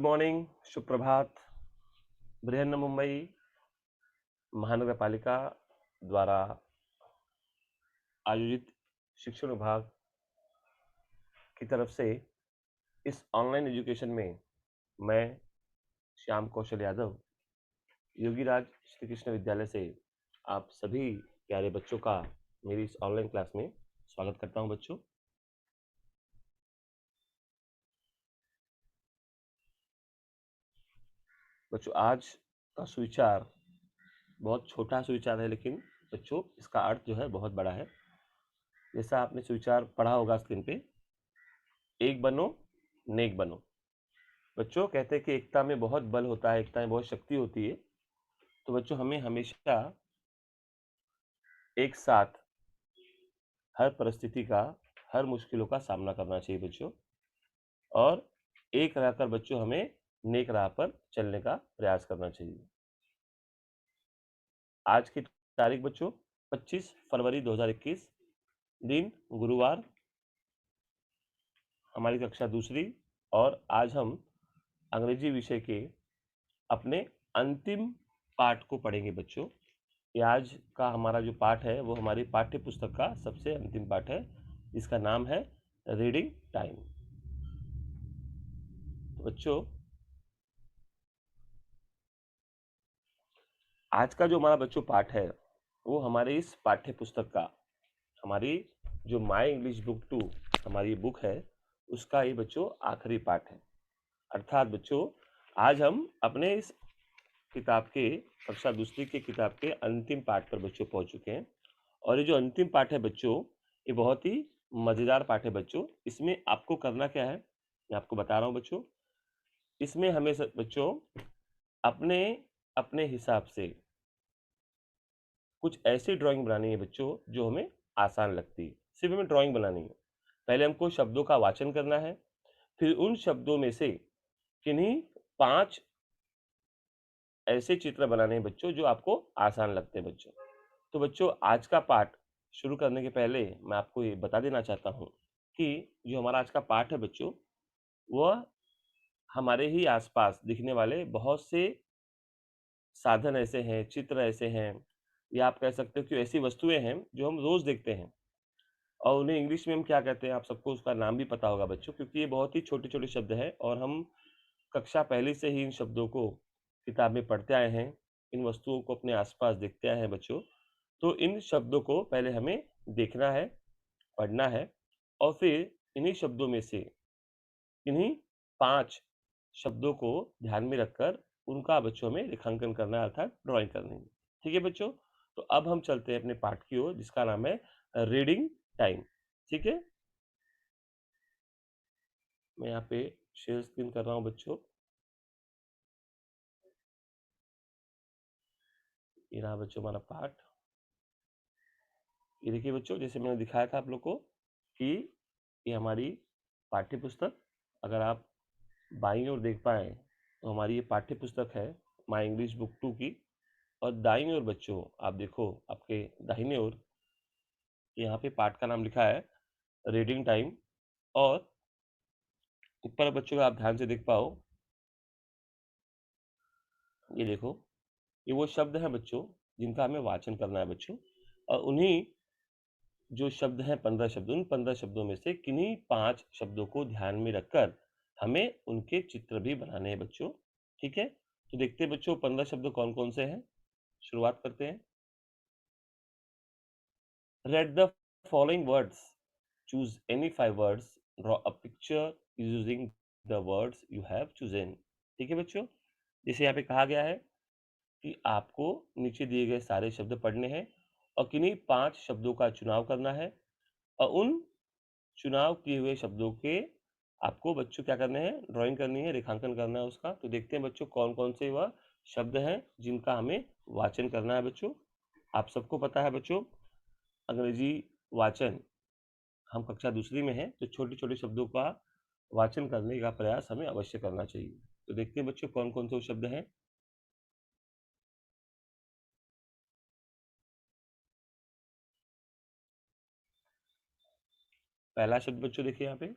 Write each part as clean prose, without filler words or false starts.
Morning, सुप्रभात। बृहन्न मुंबई महानगर पालिका द्वारा आयोजित शिक्षण विभाग की तरफ से इस ऑनलाइन एजुकेशन में मैं श्याम कौशल यादव योगीराज श्री कृष्ण विद्यालय से आप सभी प्यारे बच्चों का मेरी इस ऑनलाइन क्लास में स्वागत करता हूं। बच्चों आज का सुविचार बहुत छोटा सुविचार है, लेकिन बच्चों इसका अर्थ जो है बहुत बड़ा है। जैसा आपने सुविचार पढ़ा होगा स्क्रीन पे, एक बनो नेक बनो। बच्चों कहते हैं कि एकता में बहुत बल होता है, एकता में बहुत शक्ति होती है। तो बच्चों हमें हमेशा एक साथ हर परिस्थिति का, हर मुश्किलों का सामना करना चाहिए बच्चों, और एक रहकर बच्चों हमें नेक राह पर चलने का प्रयास करना चाहिए। आज की तारीख बच्चों 25 फरवरी 2021, दिन गुरुवार, हमारी कक्षा दूसरी, और आज हम अंग्रेजी विषय के अपने अंतिम पाठ को पढ़ेंगे बच्चों। ये आज का हमारा जो पाठ है वो हमारी पाठ्य पुस्तक का सबसे अंतिम पाठ है, जिसका नाम है रीडिंग टाइम। तो बच्चों आज का जो हमारा बच्चों पाठ है वो हमारे इस पाठ्य पुस्तक का, हमारी जो माई इंग्लिश बुक 2 हमारी बुक है, उसका ये बच्चों आखिरी पाठ है। अर्थात बच्चों आज हम अपने इस किताब के, कक्षा दूसरी की किताब के अंतिम पाठ पर बच्चों पहुंच चुके हैं। और ये जो अंतिम पाठ है बच्चों, ये बहुत ही मजेदार पाठ है बच्चों। इसमें आपको करना क्या है, मैं आपको बता रहा हूं बच्चों। इसमें हमें बच्चों अपने अपने हिसाब से कुछ ऐसी ड्राइंग बनानी है बच्चों जो हमें आसान लगती है। सिर्फ हमें ड्राइंग बनानी है। पहले हमको शब्दों का वाचन करना है, फिर उन शब्दों में से किन्हीं 5 ऐसे चित्र बनाने हैं बच्चों जो आपको आसान लगते हैं बच्चों। तो बच्चों आज का पाठ शुरू करने के पहले मैं आपको ये बता देना चाहता हूँ कि जो हमारा आज का पाठ है बच्चों, वह हमारे ही आसपास दिखने वाले बहुत से साधन ऐसे हैं, चित्र ऐसे हैं, या आप कह सकते हो कि ऐसी वस्तुएं हैं जो हम रोज देखते हैं, और उन्हें इंग्लिश में हम क्या कहते हैं, आप सबको उसका नाम भी पता होगा बच्चों, क्योंकि ये बहुत ही छोटे छोटे शब्द हैं और हम कक्षा पहली से ही इन शब्दों को किताब में पढ़ते आए हैं, इन वस्तुओं को अपने आसपास देखते आए हैं बच्चों। तो इन शब्दों को पहले हमें देखना है, पढ़ना है, और फिर इन्हीं शब्दों में से इन्हीं 5 शब्दों को ध्यान में रखकर उनका बच्चों में रेखांकन करना है, अर्थात ड्राइंग करनी है। ठीक है बच्चों? तो अब हम चलते हैं अपने पाठ की ओर, जिसका नाम है रीडिंग टाइम। ठीक है? मैं यहाँ पे शेयर स्क्रीन कर रहा हूँ बच्चों। ये रहा बच्चों हमारा पाठ। ये देखिए बच्चों, जैसे मैंने दिखाया था आप लोग को कि ये हमारी पाठ्य पुस्तक, अगर आप बाईं ओर देख पाए तो हमारी ये पाठ्य पुस्तक है माई इंग्लिश बुक 2 की। और दाईं ओर बच्चों आप देखो, आपके दाहिने ओर यहाँ पे पाठ का नाम लिखा है रीडिंग टाइम। और ऊपर बच्चों आप ध्यान से देख पाओ, ये देखो, ये वो शब्द हैं बच्चों जिनका हमें वाचन करना है बच्चों। और उन्हीं जो शब्द हैं 15 शब्द, उन 15 शब्दों में से किन्हीं 5 शब्दों को ध्यान में रखकर हमें उनके चित्र भी बनाने हैं बच्चों। ठीक है? तो देखते हैं बच्चों 15 शब्द कौन कौन से हैं। शुरुआत करते हैं। Read the following words. Choose any 5 words. Draw a picture using the words you have chosen. ठीक है बच्चों? जैसे यहाँ पे कहा गया है कि आपको नीचे दिए गए सारे शब्द पढ़ने हैं और किन्हीं 5 शब्दों का चुनाव करना है, और उन चुनाव किए हुए शब्दों के आपको बच्चों क्या करने हैं, ड्राइंग करनी है, रेखांकन करना है उसका। तो देखते हैं बच्चों कौन कौन से वह शब्द हैं जिनका हमें वाचन करना है बच्चों। आप सबको पता है बच्चों, अंग्रेजी वाचन हम कक्षा दूसरी में हैं, तो छोटे छोटे शब्दों का वाचन करने का प्रयास हमें अवश्य करना चाहिए। तो देखते हैं बच्चों कौन कौन से शब्द हैं। पहला शब्द बच्चों देखिए यहाँ पे,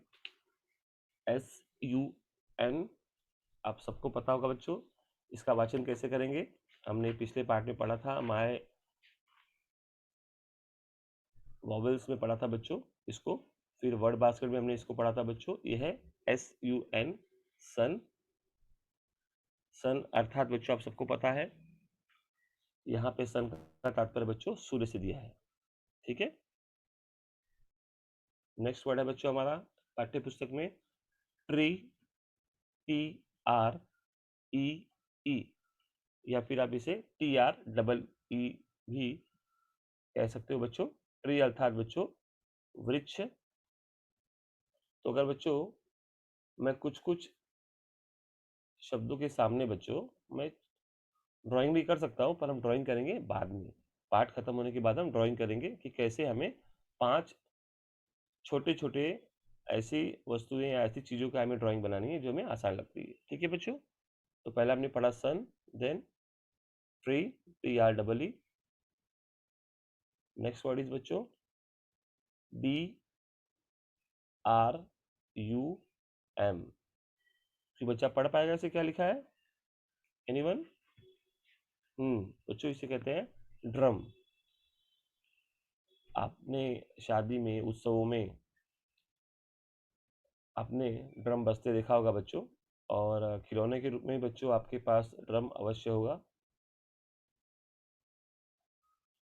SUN, आप सबको पता होगा बच्चों। इसका वाचन कैसे करेंगे? हमने पिछले पार्ट में पढ़ा था, माय वॉवेल्स में पढ़ा था बच्चों इसको। फिर वर्ड बास्केट में हमने इसको पढ़ा था बच्चों। ये है SUN, सन। सन अर्थात बच्चों आप सबको पता है, यहाँ पे सन का तात्पर्य बच्चों सूर्य से दिया है। ठीक है। नेक्स्ट वर्ड है बच्चों हमारा पाठ्य पुस्तक में ट्री, TREE, या फिर आप इसे TREE भी कह सकते हो बच्चों। ट्री अर्थात बच्चों वृक्ष। तो अगर बच्चों मैं कुछ कुछ शब्दों के सामने बच्चों मैं ड्राइंग भी कर सकता हूँ, पर हम ड्राइंग करेंगे बाद में। पाठ खत्म होने के बाद हम ड्राइंग करेंगे कि कैसे हमें 5 छोटे छोटे ऐसी वस्तुएं या ऐसी चीज़ों का हमें ड्राइंग बनानी है जो हमें आसान लगती है। ठीक है बच्चों। तो पहला हमने पढ़ा sun, then tree, TREE। Next word is बच्चों DRUM। कि बच्चा पढ़ पाएगा इसे क्या लिखा है? एनीवन? बच्चों इसे कहते हैं ड्रम। आपने शादी में, उत्सवों में आपने ड्रम बजते देखा होगा बच्चों, और खिलौने के रूप में बच्चों आपके पास ड्रम अवश्य होगा।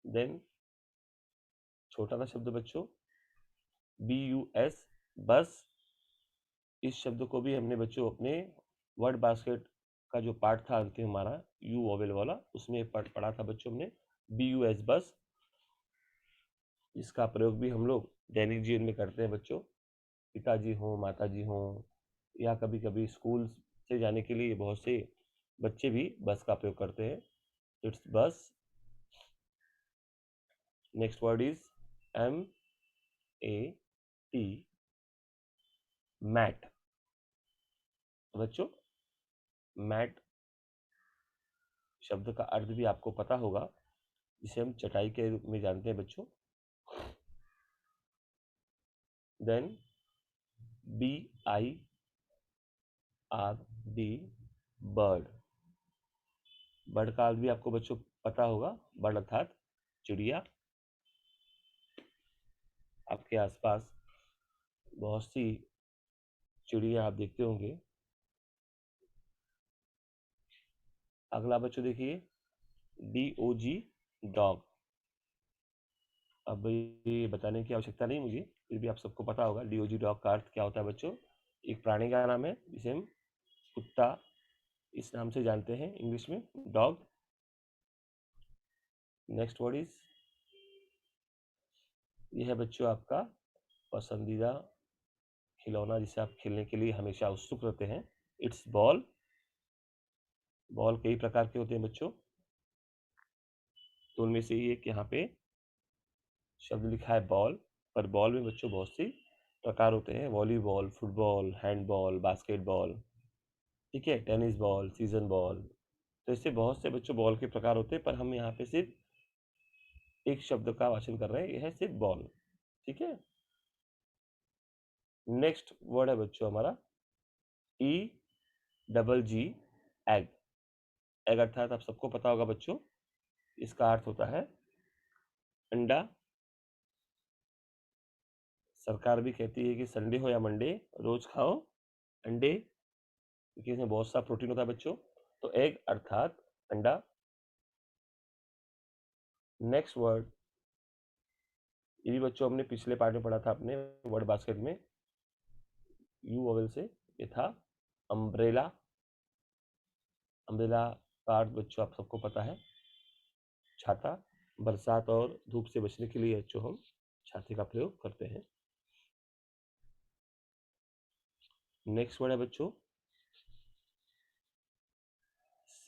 देन छोटा सा शब्द बच्चों BUS, बस। इस शब्द को भी हमने बच्चों अपने वर्ड बास्केट का जो पार्ट था अंतिम हमारा यू वॉवेल वाला, उसमें पढ़ा था बच्चों हमने BUS, बस। इसका प्रयोग भी हम लोग दैनिक जीवन में करते हैं बच्चों। पिताजी हों, माताजी हों, या कभी कभी स्कूल से जाने के लिए बहुत से बच्चे भी बस का प्रयोग करते हैं। इट्स बस। Next word is MAT, mat. बच्चों मैट शब्द का अर्थ भी आपको पता होगा, जिसे हम चटाई के रूप में जानते हैं बच्चों। Then BIRD, bird. बर्ड का अर्थ भी आपको बच्चों पता होगा। बर्ड अर्थात चिड़िया। आपके आसपास बहुत सी चिड़िया आप देखते होंगे। अगला बच्चों देखिए DOG, डॉग। अब ये बताने की आवश्यकता नहीं मुझे, फिर भी आप सबको पता होगा DOG डॉग का अर्थ क्या होता है बच्चों। एक प्राणी का नाम है जिसे हम कुत्ता इस नाम से जानते हैं इंग्लिश में, डॉग। नेक्स्ट वर्ड इज, यह है बच्चों आपका पसंदीदा खिलौना जिसे आप खेलने के लिए हमेशा उत्सुक रहते हैं। It's ball. बॉल कई प्रकार के होते हैं बच्चों, तो उनमें से ही एक यहाँ पे शब्द लिखा है बॉल। पर बॉल में बच्चों बहुत सी प्रकार होते हैं। वॉलीबॉल, फुटबॉल, हैंडबॉल, बास्केटबॉल, ठीक है, टेनिस बॉल, सीजन बॉल। तो इससे बहुत से बच्चों बॉल के प्रकार होते हैं, पर हम यहाँ पे सिर्फ एक शब्द का वाचन कर रहे हैं, यह है सिर्फ बॉल। ठीक है। नेक्स्ट वर्ड है बच्चों हमारा EGG, एग। एग अर्थात आप सबको पता होगा बच्चों, इसका अर्थ होता है अंडा। सरकार भी कहती है कि संडे हो या मंडे रोज खाओ अंडे, क्योंकि इसमें बहुत सा प्रोटीन होता है बच्चों। तो एग अर्थात अंडा। नेक्स्ट वर्ड, ये भी बच्चों हमने पिछले पार्ट में पढ़ा था अपने वर्ड बास्केट में, यू वोवेल से। ये था अम्ब्रेला। अम्ब्रेला का अर्थ बच्चों आप सबको पता है छाता। बरसात और धूप से बचने के लिए बच्चों हम छाते का प्रयोग करते हैं। नेक्स्ट वर्ड है बच्चों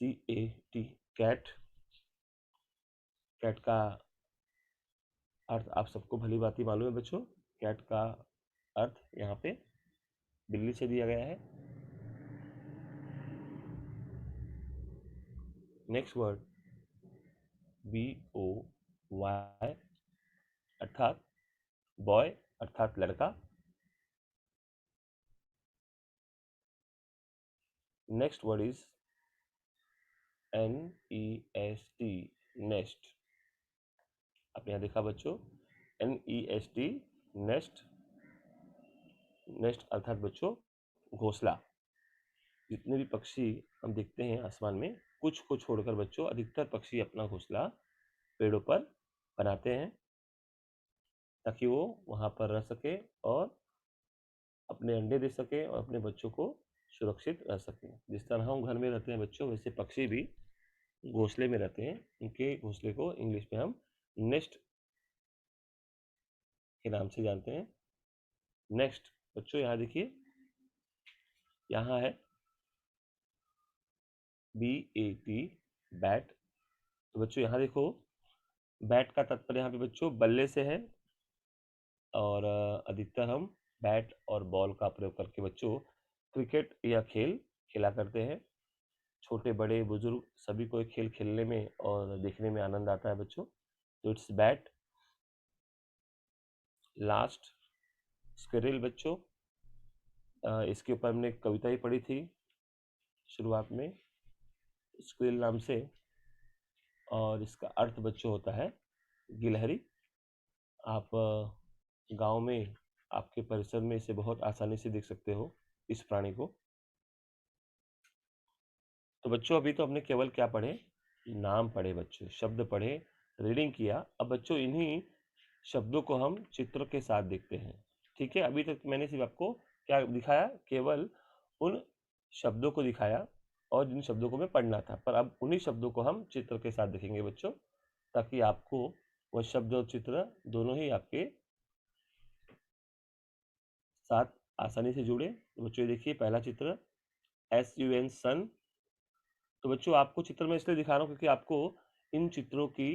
CAT, कैट। कैट का अर्थ आप सबको भली भांति मालूम है बच्चों। कैट का अर्थ यहाँ पे बिल्ली से दिया गया है। नेक्स्ट वर्ड BOY, अर्थात बॉय, अर्थात लड़का। Next word is NEST, nest. आपने यहाँ देखा बच्चों, NEST, नेस्ट। नेस्ट अर्थात बच्चों घोंसला। जितने भी पक्षी हम देखते हैं आसमान में, कुछ को छोड़कर बच्चों अधिकतर पक्षी अपना घोंसला पेड़ों पर बनाते हैं ताकि वो वहां पर रह सके और अपने अंडे दे सके और अपने बच्चों को सुरक्षित रह सके। जिस तरह हम घर में रहते हैं बच्चों, वैसे पक्षी भी घोंसले में रहते हैं। उनके घोंसले को इंग्लिश में हम नेस्ट के नाम से जानते हैं। नेक्स्ट बच्चों यहाँ देखिए, यहाँ है BAT, बैट। तो बच्चों यहाँ देखो, बैट का तात्पर्य यहाँ पे बच्चों बल्ले से है और अधिकतर हम बैट और बॉल का प्रयोग करके बच्चों क्रिकेट या खेल खेला करते हैं। छोटे बड़े बुजुर्ग सभी को खेल खेलने में और देखने में आनंद आता है बच्चों। तो इट्स बैट। लास्ट स्क्विरल बच्चों, इसके ऊपर हमने एक कविता ही पढ़ी थी शुरुआत में, स्क्विरल नाम से, और इसका अर्थ बच्चों होता है गिलहरी। आप गांव में आपके परिसर में इसे बहुत आसानी से देख सकते हो, इस प्राणी को। तो बच्चों अभी तो हमने केवल क्या पढ़े, नाम पढ़े बच्चों, शब्द पढ़े, रीडिंग किया। अब बच्चों इन्हीं शब्दों को हम चित्र के साथ देखते हैं। ठीक है, अभी तक मैंने सिर्फ आपको क्या दिखाया, केवल उन शब्दों को दिखाया और जिन शब्दों को मैं पढ़ना था, पर अब उन्हीं शब्दों को हम चित्र के साथ देखेंगे बच्चों, ताकि आपको वह शब्द और चित्र दोनों ही आपके साथ आसानी से जुड़े। तो बच्चों ये देखिए पहला चित्र, SUN, सन। तो बच्चों आपको चित्र में इसलिए दिखा रहा हूँ क्योंकि आपको इन चित्रों की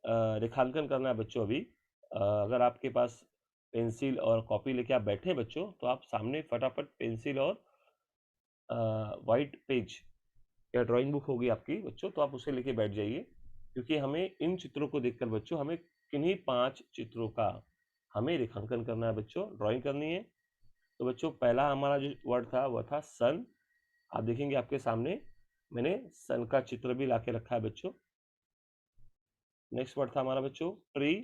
रेखांकन करना है बच्चों। अभी अगर आपके पास पेंसिल और कॉपी लेके आप बैठे हैं बच्चों, तो आप सामने फटाफट पेंसिल और वाइट पेज या ड्राइंग बुक होगी आपकी बच्चों, तो आप उसे लेके बैठ जाइए, क्योंकि हमें इन चित्रों को देखकर बच्चों, हमें किन्हीं 5 चित्रों का हमें रेखांकन करना है बच्चों, ड्राइंग करनी है। तो बच्चों पहला हमारा जो वर्ड था वह था सन। आप देखेंगे आपके सामने मैंने सन का चित्र भी लाके रखा है बच्चों। नेक्स्ट वर्ड था हमारा बच्चों ट्री,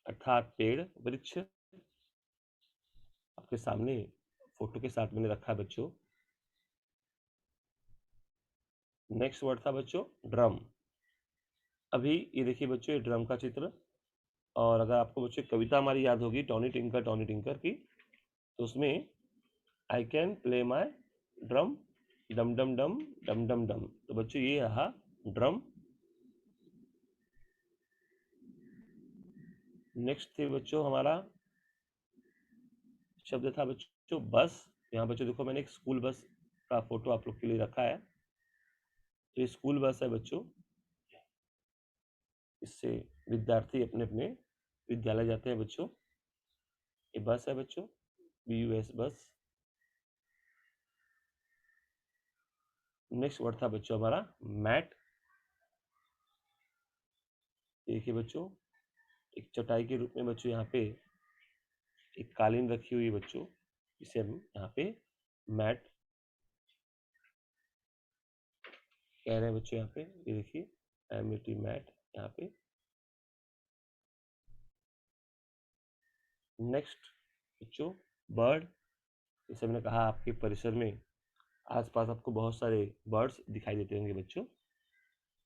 अर्थात पेड़, वृक्ष। आपके सामने फोटो के साथ मैंने रखा है बच्चों। नेक्स्ट वर्ड था बच्चों ड्रम। अभी ये देखिए बच्चों, ये ड्रम का चित्र। और अगर आपको बच्चों कविता हमारी याद होगी टॉनी टिंकर की, तो उसमें I can play my drum, डम डम डम डम डम डम। तो बच्चों ये रहा ड्रम। नेक्स्ट थे बच्चों हमारा शब्द था बच्चों बस। यहाँ बच्चों देखो मैंने एक स्कूल बस का फोटो आप लोग के लिए रखा है। तो ये स्कूल बस है बच्चों, इससे विद्यार्थी अपने अपने विद्यालय जाते हैं बच्चों। ये बस है बच्चों, BUS, बस। नेक्स्ट वर्ड था बच्चों हमारा मैट। देखिए बच्चों, एक चटाई के रूप में बच्चों यहाँ पे एक कालीन रखी हुई है बच्चों, इसे हम यहाँ पे मैट कह रहे हैं बच्चों। यहाँ पे ये देखिए MAT, मैट यहाँ पे। नेक्स्ट बच्चों बर्ड। जैसे मैंने कहा आपके परिसर में आसपास आपको बहुत सारे बर्ड्स दिखाई देते होंगे बच्चों,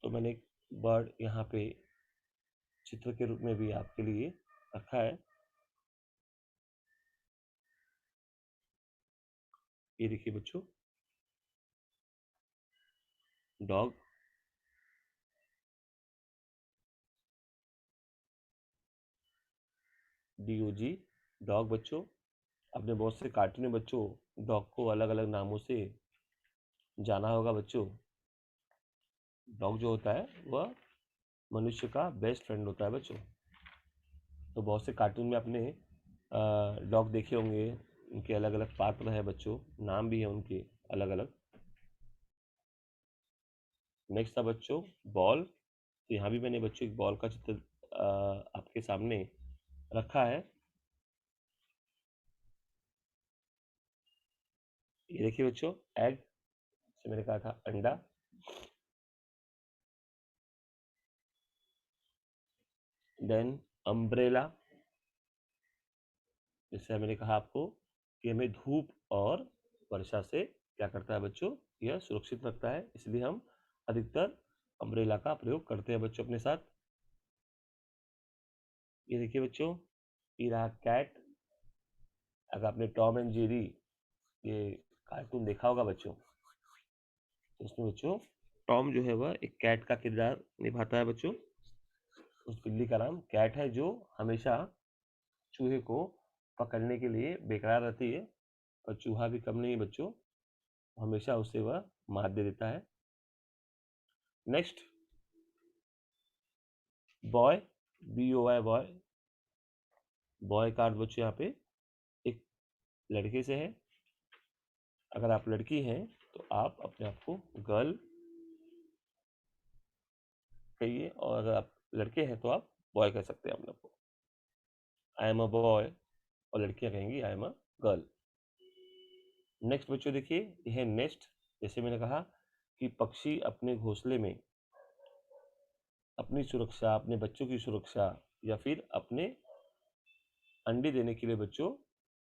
तो मैंने एक बर्ड यहाँ पे चित्र के रूप में भी आपके लिए रखा है। ये देखिए बच्चों डॉग। DOG, डॉग बच्चों। आपने बहुत से कार्टून में बच्चों डॉग को अलग अलग नामों से जाना होगा बच्चों। डॉग जो होता है वह मनुष्य का बेस्ट फ्रेंड होता है बच्चों। तो बहुत से कार्टून में आपने डॉग देखे होंगे, उनके अलग अलग पात्र है बच्चों, नाम भी है उनके अलग अलग। नेक्स्ट था बच्चों बॉल। तो यहाँ भी मैंने बच्चों एक बॉल का चित्र आपके सामने रखा है। ये देखिए बच्चों, एग से मैंने कहा था अंडा, देन अम्ब्रेला, जैसे मैंने कहा आपको कि हमें धूप और वर्षा से क्या करता है बच्चों, यह सुरक्षित रखता है, इसलिए हम अधिकतर अम्ब्रेला का प्रयोग करते हैं बच्चों अपने साथ। ये देखिए बच्चों, ये रहा कैट। अगर आपने टॉम एंड जेरी ये कार्टून देखा होगा बच्चों, तो उसमें बच्चों टॉम जो है वह एक कैट का किरदार निभाता है बच्चों। उस बिल्ली का नाम कैट है, जो हमेशा चूहे को पकड़ने के लिए बेकरार रहती है, और चूहा भी कम नहीं है बच्चों, हमेशा उसे वह मार दे देता है। Next, boy, BOY boy. Boy का अर्थ बच्चों यहाँ पे एक लड़के से है। अगर आप लड़की हैं तो आप अपने आप को गर्ल कहिए, और अगर आप लड़के हैं तो आप बॉय कह सकते हैं अपने आप को। आई एम अ बॉय, और लड़कियां कहेंगी I am a girl. Next बच्चों देखिए, यह है नेस्ट। जैसे मैंने कहा कि पक्षी अपने घोंसले में अपनी सुरक्षा, अपने बच्चों की सुरक्षा, या फिर अपने अंडे देने के लिए बच्चों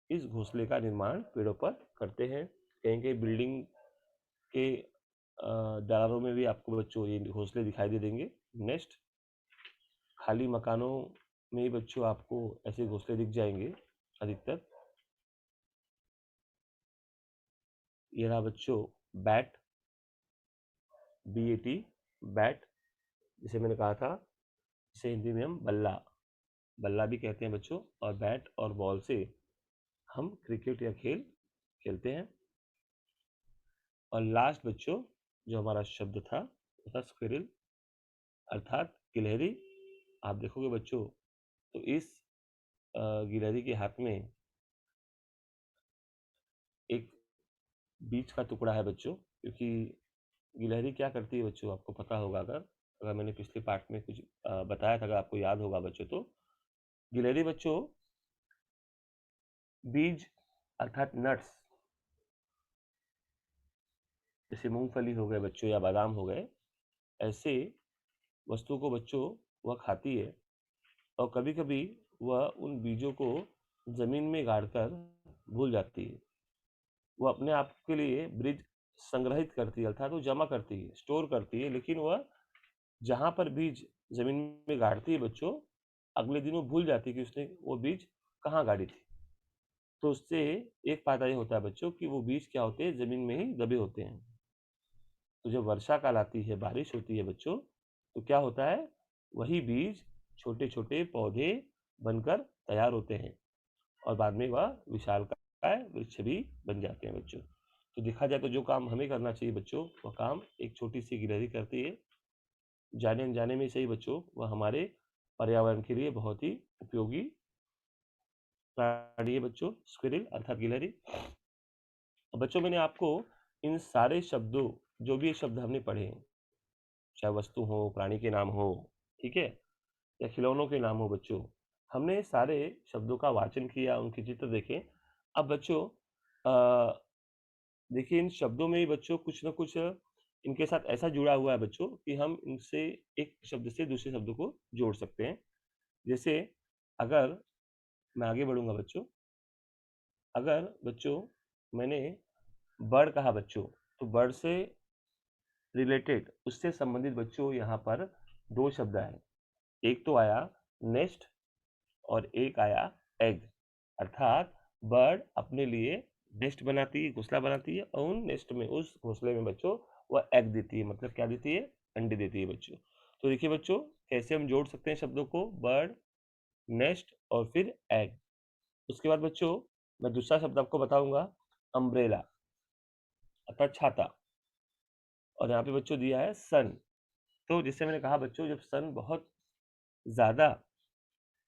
इस घोंसले का निर्माण पेड़ों पर करते हैं। कहीं कहीं बिल्डिंग के दरारों में भी आपको बच्चों ये घोंसले दिखाई दे देंगे, नेस्ट। खाली मकानों में ही बच्चों आपको ऐसे घोंसले दिख जाएंगे अधिकतर। ये रहा बच्चों बैट, BAT, बैट, जिसे मैंने कहा था, इसे हिंदी में हम बल्ला बल्ला भी कहते हैं बच्चों, और बैट और बॉल से हम क्रिकेट या खेल खेलते हैं। और लास्ट बच्चों जो हमारा शब्द था वो था स्क्विरल, अर्थात गिलहरी। आप देखोगे बच्चों तो इस गिलहरी के हाथ में एक बीज का टुकड़ा है बच्चों, क्योंकि गिलहरी क्या करती है बच्चों, आपको पता होगा, अगर अगर मैंने पिछले पार्ट में कुछ बताया था, अगर आपको याद होगा बच्चों, तो गिलहरी बच्चों बीज अर्थात नट्स, जैसे मूंगफली हो गए बच्चों या बादाम हो गए, ऐसे वस्तुओं को बच्चों वह खाती है। और कभी कभी वह उन बीजों को जमीन में गाड़कर भूल जाती है। वो अपने आप के लिए बीज संग्रहित करती है, अर्थात वो जमा करती है, स्टोर करती है, लेकिन वह जहां पर बीज जमीन में गाड़ती है बच्चों, अगले दिन वो भूल जाती है कि उसने वो बीज कहाँ गाड़ी थी। तो उससे एक फायदा ये होता है बच्चों कि वो बीज क्या होते हैं, जमीन में ही दबे होते हैं। तो जब वर्षा काल आती है, बारिश होती है बच्चों, तो क्या होता है, वही बीज छोटे छोटे पौधे बनकर तैयार होते हैं, और बाद में वह विशालकाय वृक्ष भी बन जाते हैं बच्चों। तो देखा जाए तो जो काम हमें करना चाहिए बच्चों, वह काम एक छोटी सी गिलहरी करती है। जाने अनजाने में सही बच्चों, वह हमारे पर्यावरण के लिए बहुत ही उपयोगी प्राणी है बच्चों, स्क्विरल अर्थात गिलहरी। बच्चों मैंने आपको इन सारे शब्दों, जो भी ये शब्द हमने पढ़े हैं, चाहे वस्तु हो, प्राणी के नाम हो, ठीक है, या खिलौनों के नाम हो बच्चों, हमने सारे शब्दों का वाचन किया, उनके चित्र देखे। अब बच्चों देखिए, इन शब्दों में ही बच्चों कुछ ना कुछ इनके साथ ऐसा जुड़ा हुआ है बच्चों कि हम इनसे एक शब्द से दूसरे शब्द को जोड़ सकते हैं। जैसे अगर मैं आगे बढ़ूंगा बच्चों, अगर बच्चों मैंने बर्ड कहा बच्चों, तो बर्ड से रिलेटेड, उससे संबंधित बच्चों यहाँ पर दो शब्द आए। एक तो आया नेस्ट, और एक आया एग, अर्थात बर्ड अपने लिए नेस्ट बनाती है, घोंसला बनाती है, और उन नेस्ट में, उस घोंसले में बच्चों वह एग देती है, मतलब क्या देती है, अंडे देती है बच्चों। तो देखिए बच्चों कैसे हम जोड़ सकते हैं शब्दों को, बर्ड, नेस्ट और फिर एग। उसके बाद बच्चों मैं दूसरा शब्द आपको बताऊंगा, अम्ब्रेला अर्थात छाता, और यहाँ पे बच्चों दिया है सन। तो जिससे मैंने कहा बच्चों, जब सन बहुत ज्यादा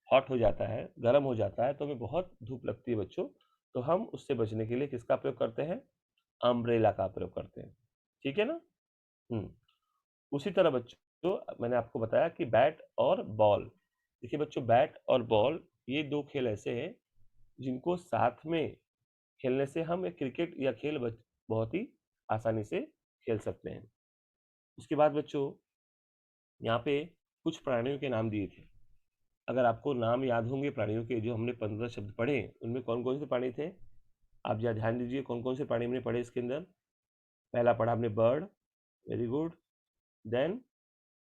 हॉट हो जाता है, गर्म हो जाता है, तो हमें बहुत धूप लगती है बच्चों, तो हम उससे बचने के लिए किसका प्रयोग करते हैं, अम्ब्रेला का प्रयोग करते हैं, ठीक है ना। उसी तरह बच्चों मैंने आपको बताया कि बैट और बॉल। देखिए बच्चों, बैट और बॉल ये दो खेल ऐसे हैं जिनको साथ में खेलने से हम एक क्रिकेट या खेल बहुत ही आसानी से खेल सकते हैं। उसके बाद बच्चों यहाँ पे कुछ प्राणियों के नाम दिए थे। अगर आपको नाम याद होंगे प्राणियों के, जो हमने 15 शब्द पढ़े, उनमें कौन-कौन से प्राणी थे? आप ज़रा ध्यान दीजिए कौन-कौन से प्राणी हमने पढ़े इसके अंदर। पहला पढ़ा हमने bird, very good, then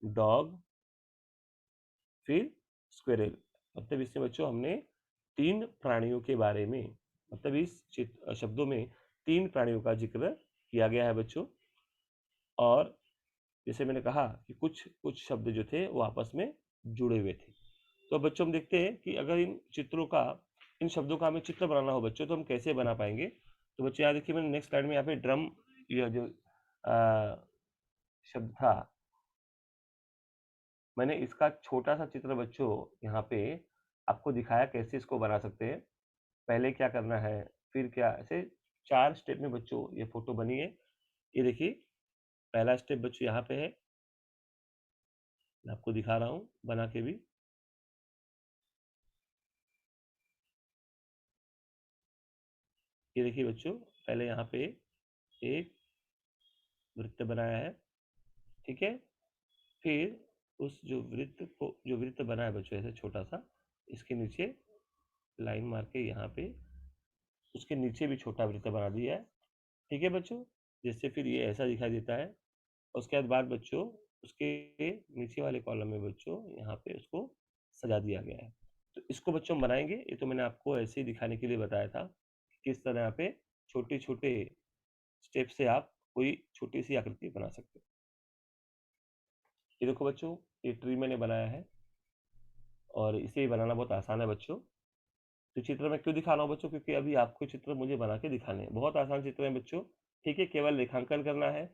dog, फिर स्क्विरल। मतलब इसमें बच्चों हमने 3 प्राणियों के बारे में, मतलब इस शब्दों में 3 प्राणियों का ज़िक्र किया गया है बच्चों। और जैसे मैंने कहा कि कुछ शब्द जो थे वो आपस में जुड़े हुए थे। तो अब बच्चों हम देखते हैं कि अगर इन शब्दों का हमें चित्र बनाना हो बच्चों, तो हम कैसे बना पाएंगे। तो बच्चों याद रखिए, मैंने नेक्स्ट स्लाइड में यहाँ पे ड्रम, यह जो शब्द था, मैंने इसका छोटा सा चित्र बच्चों यहाँ पे आपको दिखाया कैसे इसको बना सकते हैं। पहले क्या करना है, फिर क्या, ऐसे 4 स्टेप में बच्चों ये फोटो बनी है। ये देखिए, पहला स्टेप बच्चों यहाँ पे है, मैं आपको दिखा रहा हूँ बना के भी। ये देखिए बच्चों, पहले यहाँ पे एक वृत्त बनाया है, ठीक है। फिर उस जो वृत्त बना है बच्चों ऐसे छोटा सा, इसके नीचे लाइन मार के यहाँ पे उसके नीचे भी छोटा वृत्त बना दिया है, ठीक है बच्चों। जिससे फिर ये ऐसा दिखाई देता है। उसके बाद बच्चों उसके नीचे वाले कॉलम में बच्चों यहाँ पे उसको सजा दिया गया है। तो इसको बच्चों हम बनाएंगे। ये तो मैंने आपको ऐसे ही दिखाने के लिए बताया था कि किस तरह यहाँ पे छोटे छोटे स्टेप से आप कोई छोटी सी आकृति बना सकते हो। ये देखो बच्चों, ये ट्री मैंने बनाया है और इसे बनाना बहुत आसान है बच्चों। तो चित्र मैं क्यों दिखा रहा हूँ बच्चों, क्योंकि अभी आपको चित्र मुझे बना के दिखाने हैं। बहुत आसान चित्र है बच्चों, ठीक है। केवल रेखांकन करना है,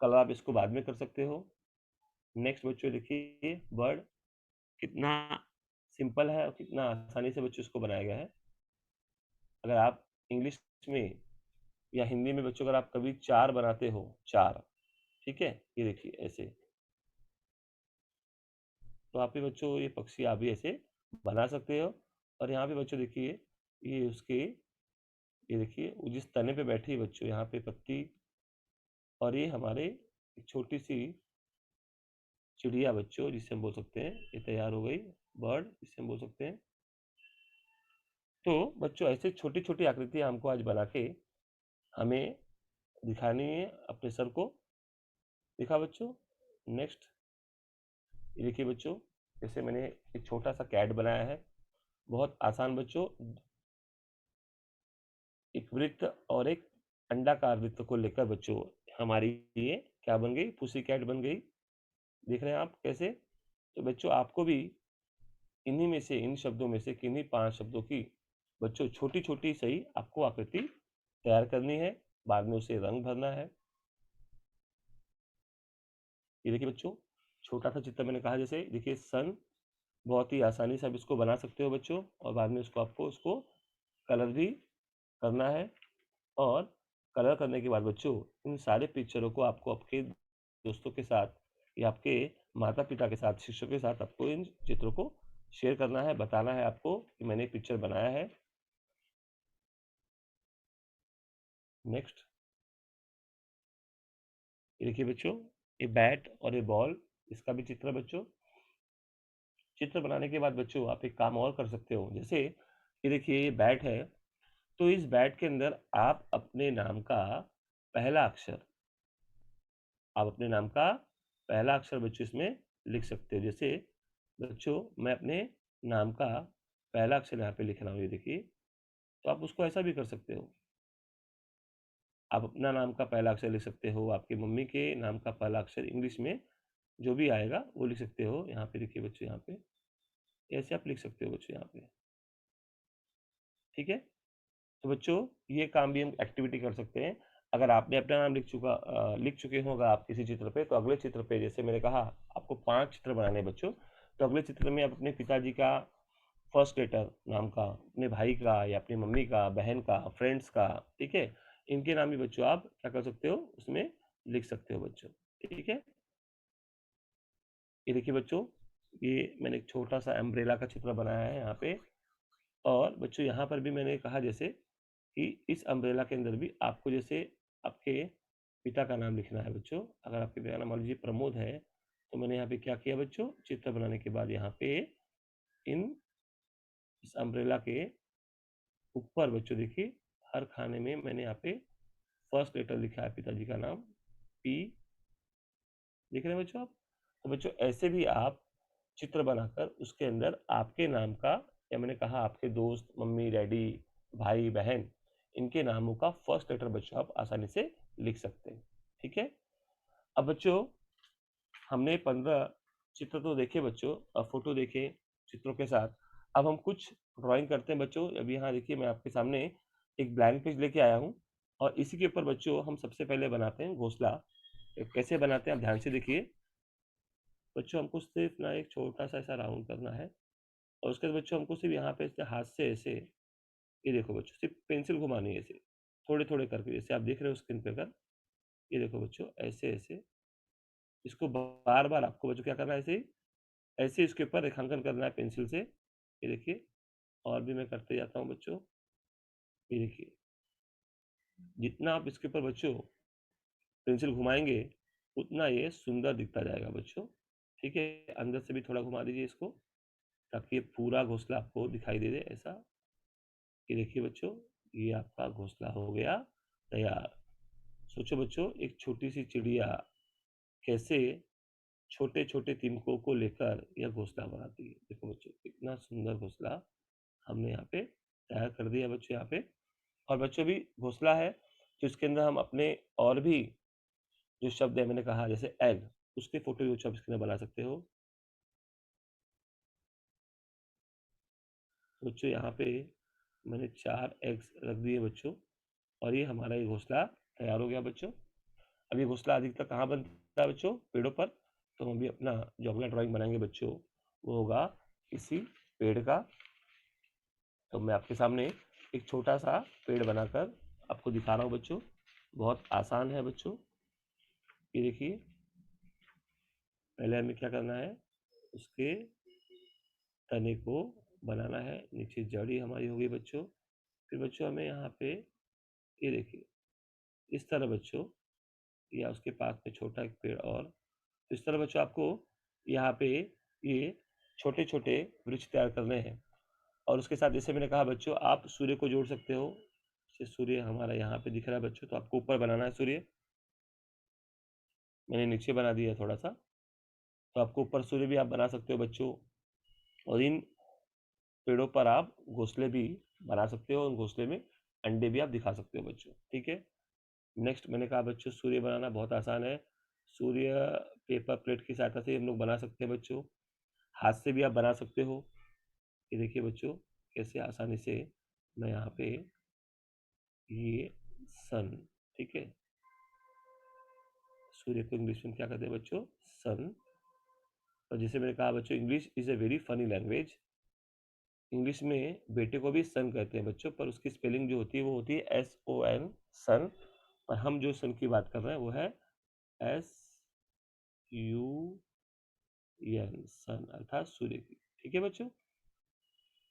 कलर आप इसको बाद में कर सकते हो। नेक्स्ट बच्चों देखिए, बर्ड कितना सिंपल है और कितना आसानी से बच्चों इसको बनाया गया है। अगर आप इंग्लिश में या हिंदी में बच्चों अगर आप कभी 4 बनाते हो, 4, ठीक है, ये देखिए ऐसे, तो आप भी बच्चों ये पक्षी आप भी ऐसे बना सकते हो। और यहाँ पे बच्चों देखिए, ये उसके, ये देखिए वो जिस तने पे बैठी है बच्चों, यहाँ पे पत्ती, और ये हमारे एक छोटी सी चिड़िया बच्चों, जिसे हम बोल सकते हैं, ये तैयार हो गई, बर्ड जिसे हम बोल सकते हैं। तो बच्चों ऐसे छोटी छोटी आकृतियां हमको आज बना के हमें दिखानी है अपने सर को। दिखा बच्चों। नेक्स्ट, ये देखिए बच्चों, जैसे मैंने एक छोटा सा कैट बनाया है, बहुत आसान बच्चों। एक वृत्त और एक अंडाकार वृत्त को लेकर बच्चों हमारी ये क्या बन गई, पुसी कैट बन गई। देख रहे हैं आप कैसे। तो बच्चों आपको भी इन्हीं में से, इन शब्दों में से किन्हीं 5 शब्दों की बच्चों छोटी छोटी सही आपको आकृति तैयार करनी है, बाद में उसे रंग भरना है। ये देखिए बच्चों, छोटा सा चित्र मैंने कहा, जैसे देखिए सन, बहुत ही आसानी से आप इसको बना सकते हो बच्चों। और बाद में उसको आपको उसको कलर भी करना है। और कलर करने के बाद बच्चों इन सारे पिक्चरों को आपको आपके दोस्तों के साथ या आपके माता पिता के साथ, शिक्षकों के साथ आपको इन चित्रों को शेयर करना है, बताना है आपको कि मैंने एक पिक्चर बनाया है। नेक्स्ट, ये देखिए बच्चों, ये बैट और ये बॉल, इसका भी चित्र है बच्चों। चित्र बनाने के बाद बच्चों आप एक काम और कर सकते हो, जैसे ये देखिए ये बैट है, तो इस बैट के अंदर आप अपने नाम का पहला अक्षर, आप अपने नाम का पहला अक्षर बच्चों इसमें लिख सकते हो। जैसे बच्चों मैं अपने नाम का पहला अक्षर यहाँ पे लिख रहा हूँ, ये देखिए। तो आप उसको ऐसा भी कर सकते हो, आप अपना नाम का पहला अक्षर लिख सकते हो, आपकी मम्मी के नाम का पहला अक्षर इंग्लिश में जो भी आएगा वो लिख सकते हो। यहाँ पे देखिए बच्चों, यहाँ पे ऐसे आप लिख सकते हो बच्चों यहाँ पे, ठीक है। तो बच्चों ये काम भी हम एक्टिविटी कर सकते हैं। अगर आपने अपना नाम लिख चुके होगा आप किसी चित्र पे, तो अगले चित्र पे, जैसे मैंने कहा आपको 5 चित्र बनाने हैं बच्चों, तो अगले चित्र में आप अपने पिताजी का फर्स्ट लेटर नाम का, अपने भाई का या अपनी मम्मी का, बहन का, फ्रेंड्स का, ठीक है, इनके नाम भी बच्चों आप क्या कर सकते हो, उसमें लिख सकते हो बच्चों, ठीक है। ये देखिए बच्चों, ये मैंने एक छोटा सा अम्ब्रेला का चित्र बनाया है यहाँ पे। और बच्चों यहाँ पर भी मैंने कहा जैसे कि इस अम्ब्रेला के अंदर भी आपको जैसे आपके पिता का नाम लिखना है बच्चों। अगर आपके पिता का नाम मान लीजिए प्रमोद है, तो मैंने यहाँ पे क्या किया बच्चों, चित्र बनाने के बाद यहाँ पे इन इस अम्ब्रेला के ऊपर बच्चों देखिए हर खाने में मैंने यहाँ पे फर्स्ट लेटर लिखा है पिताजी का नाम पी। देख रहे हैं बच्चों आप? तो बच्चों ऐसे भी आप चित्र बनाकर उसके अंदर आपके नाम का, या मैंने कहा आपके दोस्त, मम्मी डैडी, भाई बहन, इनके नामों का फर्स्ट लेटर बच्चों आप आसानी से लिख सकते हैं। ठीक है। अब बच्चों हमने 15 चित्र तो देखे बच्चों, फोटो देखे चित्रों के साथ। अब हम कुछ ड्राइंग करते हैं बच्चों। अभी यहाँ देखिए मैं आपके सामने एक ब्लैंक पेज लेके आया हूँ, और इसी के ऊपर बच्चों हम सबसे पहले बनाते हैं घोंसला। कैसे बनाते हैं आप ध्यान से देखिए बच्चों। हमको सिर्फ ना एक छोटा सा ऐसा राउंड करना है, और उसके बाद बच्चों हमको सिर्फ यहाँ पे ऐसे हाथ से ऐसे, ये देखो बच्चों, सिर्फ पेंसिल घुमानी है ऐसे थोड़े थोड़े करके, जैसे आप देख रहे हो स्क्रीन पे कर। ये देखो बच्चों ऐसे ऐसे इसको बार बार आपको बच्चों क्या करना है, ऐसे ही ऐसे इसके ऊपर रेखांकन करना है पेंसिल से। ये देखिए, और भी मैं करते जाता हूँ बच्चों। ये देखिए जितना आप इसके ऊपर बच्चों पेंसिल घुमाएंगे उतना ये सुंदर दिखता जाएगा बच्चों। ठीक है, अंदर से भी थोड़ा घुमा दीजिए इसको, ताकि ये पूरा घोंसला आपको दिखाई दे दे ऐसा। ये देखिए बच्चों, ये आपका घोंसला हो गया तैयार। सोचो बच्चों, एक छोटी सी चिड़िया कैसे छोटे छोटे तिनकों को लेकर यह घोंसला बनाती है। देखो बच्चों कितना सुंदर घोंसला हमने यहाँ पे तैयार कर दिया बच्चों यहाँ पे। और बच्चों भी घोंसला है जिसके अंदर हम अपने और भी जो शब्द है, मैंने कहा जैसे एग, उसके फोटो भी बच्चों आप इसके अंदर बना सकते हो। बच्चों यहाँ पे मैंने 4 एग्स रख दिए बच्चों, और ये हमारा ये घोंसला तैयार हो गया बच्चों। अब ये घोंसला अधिकतर कहाँ बनता है बच्चों, पेड़ों पर। तो हम भी अपना जो अगला ड्राइंग बनाएंगे बच्चों वो होगा किसी पेड़ का। तो मैं आपके सामने एक छोटा सा पेड़ बनाकर आपको दिखा रहा हूँ बच्चों। बहुत आसान है बच्चों। ये देखिए, पहले हमें क्या करना है, उसके तने को बनाना है। नीचे जड़ी हमारी होगी बच्चों। फिर बच्चों हमें यहाँ पे ये देखिए इस तरह बच्चों, या उसके पास में छोटा एक पेड़, और इस तरह बच्चों आपको यहाँ पे ये छोटे छोटे वृक्ष तैयार करने हैं। और उसके साथ जैसे मैंने कहा बच्चों, आप सूर्य को जोड़ सकते हो। जैसे सूर्य हमारा यहाँ पे दिख रहा है बच्चों, तो आपको ऊपर बनाना है सूर्य। मैंने नीचे बना दिया है थोड़ा सा, तो आपको ऊपर सूर्य भी आप बना सकते हो बच्चों। और इन पेड़ों पर आप घोंसले भी बना सकते हो, उन घोंसले में अंडे भी आप दिखा सकते हो बच्चों। ठीक है। नेक्स्ट मैंने कहा बच्चों सूर्य बनाना बहुत आसान है। सूर्य पेपर प्लेट की सहायता से हम लोग बना सकते हैं बच्चों। हाथ से भी आप बना सकते हो। ये देखिए बच्चों कैसे आसानी से मैं यहाँ पे ये सन, ठीक है, सूर्य को इंग्लिश में क्या कहते हैं बच्चों, सन। और जैसे मैंने कहा बच्चों, English is a very funny language. English में बेटे को भी सन कहते हैं बच्चों, पर उसकी स्पेलिंग जो होती है वो होती है SON, सन। और हम जो सन की बात कर रहे हैं वो है SUN, सन अर्थात सूर्य की। ठीक है बच्चों।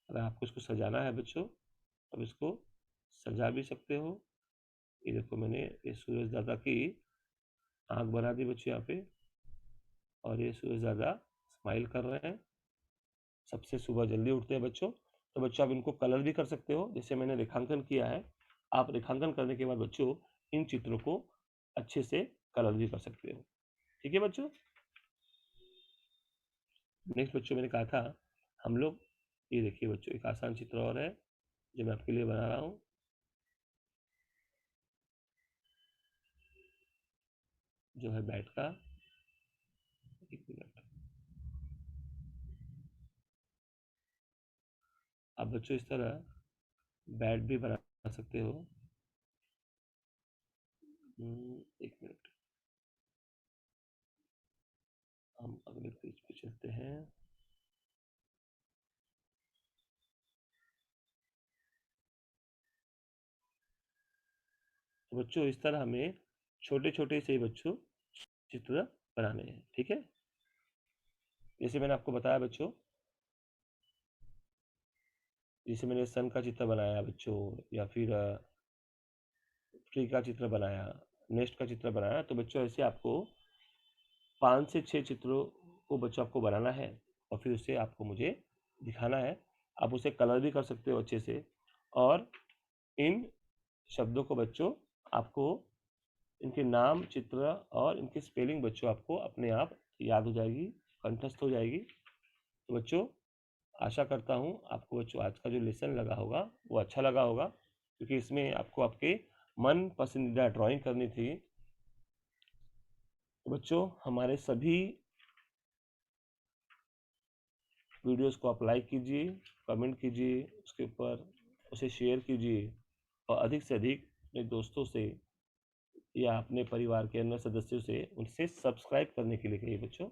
अगर आपको इसको सजाना है बच्चों, अब इसको सजा भी सकते हो। ये देखो मैंने ये सूरज दादा की आंख बना दी बच्चों यहाँ पे, और ये सूरज दादा स्माइल कर रहे हैं। सबसे सुबह जल्दी उठते हैं बच्चों। तो बच्चों आप इनको कलर भी कर सकते हो, जैसे मैंने रेखांकन किया है। आप रेखांकन करने के बाद बच्चों इन चित्रों को अच्छे से कलर भी कर सकते हो। ठीक है बच्चों। नेक्स्ट बच्चों मैंने कहा था हम लोग, ये देखिए बच्चों एक आसान चित्र और है जो मैं आपके लिए बना रहा हूँ। जो है बैट का। एक मिनट। आप बच्चों इस तरह बैट भी बना सकते हो। एक मिनट, हम अगले पेज पे चलते हैं। तो बच्चों इस तरह हमें छोटे छोटे से बच्चों चित्र बनाने हैं। ठीक है। जैसे मैंने आपको बताया बच्चों, जैसे मैंने सन का चित्र बनाया बच्चों, या फिर ट्री का चित्र बनाया, नेस्ट का चित्र बनाया, तो बच्चों ऐसे आपको 5 से 6 चित्रों को बच्चों आपको बनाना है और फिर उसे आपको मुझे दिखाना है। आप उसे कलर भी कर सकते हो अच्छे से, और इन शब्दों को बच्चों आपको इनके नाम, चित्र और इनकी स्पेलिंग बच्चों आपको अपने आप याद हो जाएगी, कंठस्थ हो जाएगी। तो बच्चों, आशा करता हूँ आपको बच्चों आज का जो लेसन लगा होगा वो अच्छा लगा होगा, क्योंकि इसमें आपको आपके मन पसंदीदा ड्राइंग करनी थी। तो बच्चों, हमारे सभी वीडियोस को आप लाइक कीजिए, कमेंट कीजिए, उसके ऊपर उसे शेयर कीजिए और अधिक से अधिक अपने दोस्तों से या अपने परिवार के अन्य सदस्यों से उनसे सब्सक्राइब करने के लिए कहिए बच्चों।